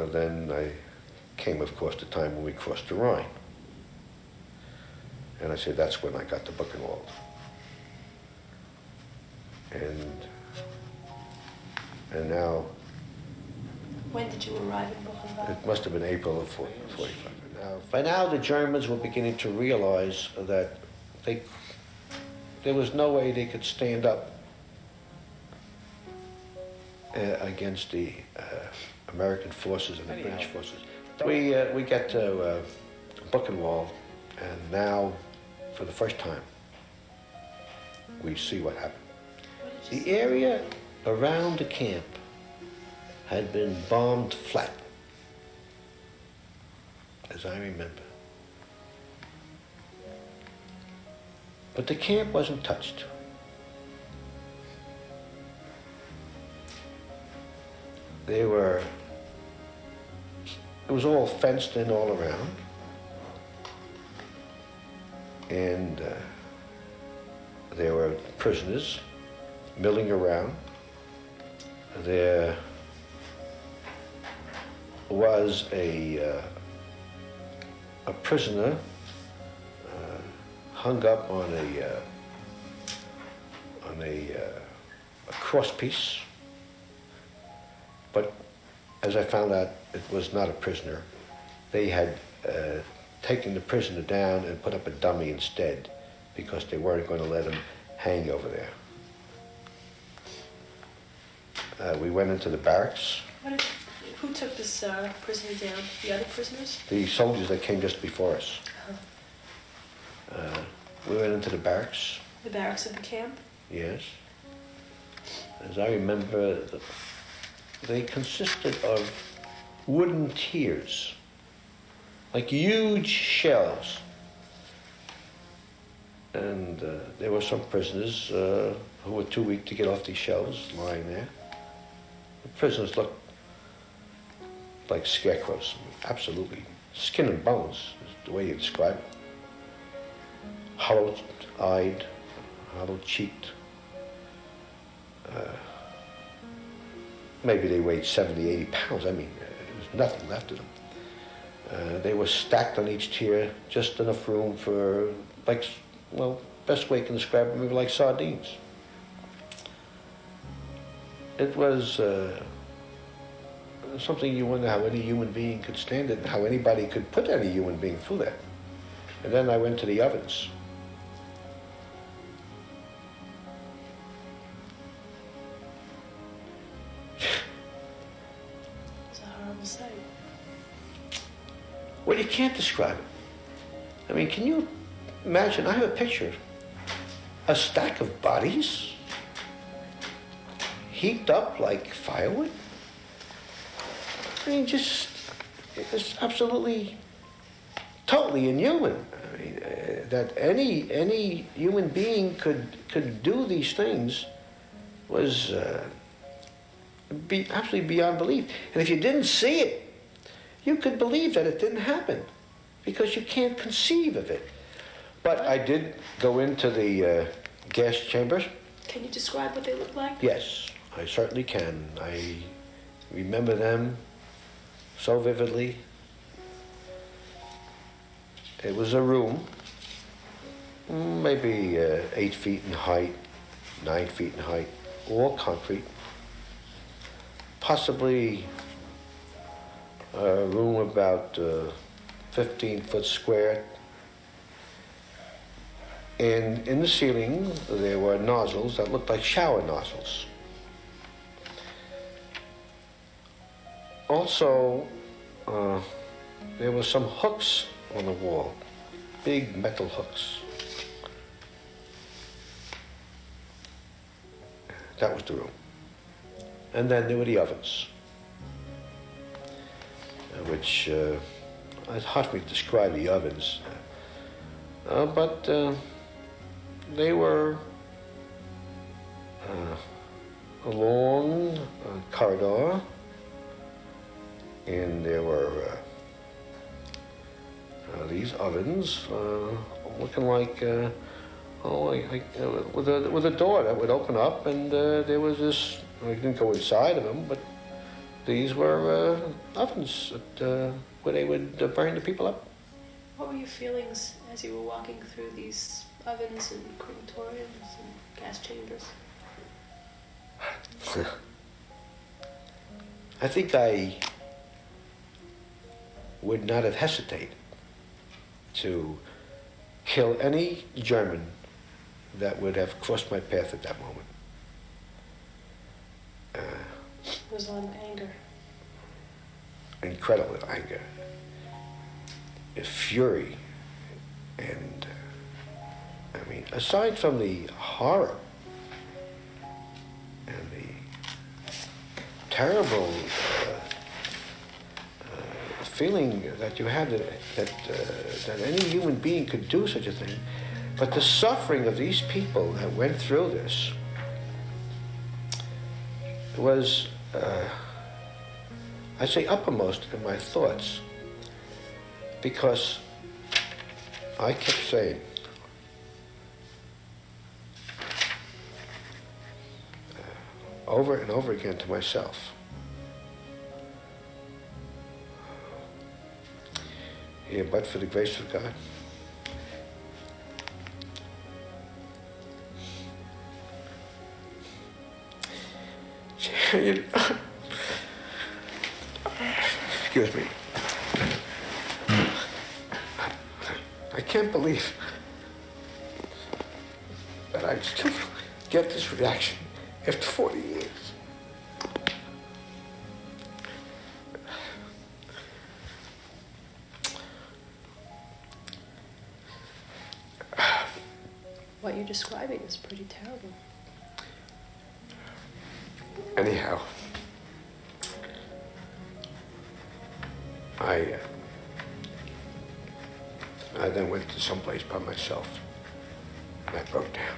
then I came, of course, the time when we crossed the Rhine. And I said, that's when I got to Buchenwald. And now... When did you arrive in Buchenwald? It must have been April of 45. By now, the Germans were beginning to realize that there was no way they could stand up against the American forces and the British forces. We get to Buchenwald, and now, for the first time, we see what happened. The area around the camp had been bombed flat, as I remember. But the camp wasn't touched. It was all fenced in all around. And there were prisoners milling around. There was a prisoner hung up on a crosspiece, but as I found out, it was not a prisoner. They had taken the prisoner down and put up a dummy instead, because they weren't going to let him hang over there. We went into the barracks. Who took this prisoner down? The other prisoners? The soldiers that came just before us. We went into the barracks. The barracks of the camp? Yes. As I remember, they consisted of wooden tiers, like huge shelves. And there were some prisoners who were too weak to get off these shelves lying there. The prisoners looked like scarecrows, absolutely. Skin and bones is the way you describe it. Hollow-eyed, hollow-cheeked. Maybe they weighed 70, 80 pounds. I mean, there was nothing left of them. They were stacked on each tier, just enough room for, like, well, best way I can describe it, maybe like sardines. It was something you wonder how any human being could stand it and how anybody could put any human being through that. And then I went to the ovens. It's a horrible sight. Well, you can't describe it. I mean, can you imagine? I have a picture. A stack of bodies heaped up like firewood. I mean, just, it's absolutely, totally inhuman. I mean, that any human being could do these things was absolutely beyond belief. And if you didn't see it, you could believe that it didn't happen, because you can't conceive of it. But I did go into the gas chambers. Can you describe what they look like? Yes, I certainly can. I remember them so vividly. It was a room, maybe 8 feet in height, 9 feet in height, all concrete. Possibly a room about 15 foot square. And in the ceiling, there were nozzles that looked like shower nozzles. Also, there were some hooks on the wall, big metal hooks. That was the room. And then there were the ovens, which, it's hard for me to describe the ovens, but they were a long corridor, and there were these ovens looking like, with a door that would open up, and there was this, I didn't go inside of them, but these were ovens where they would burn the people up. What were your feelings as you were walking through these ovens and crematoriums and gas chambers? I think I would not have hesitated to kill any German that would have crossed my path at that moment. There was a lot of anger. Incredible anger, fury, and I mean, aside from the horror and the terrible feeling that you had that any human being could do such a thing, but the suffering of these people that went through this was, I'd say, uppermost in my thoughts, because I kept saying, over and over again to myself, yeah, but for the grace of God, excuse me, I can't believe that I still get this reaction after 40 years. What you're describing is pretty terrible. Anyhow, I then went to someplace by myself, and I broke down.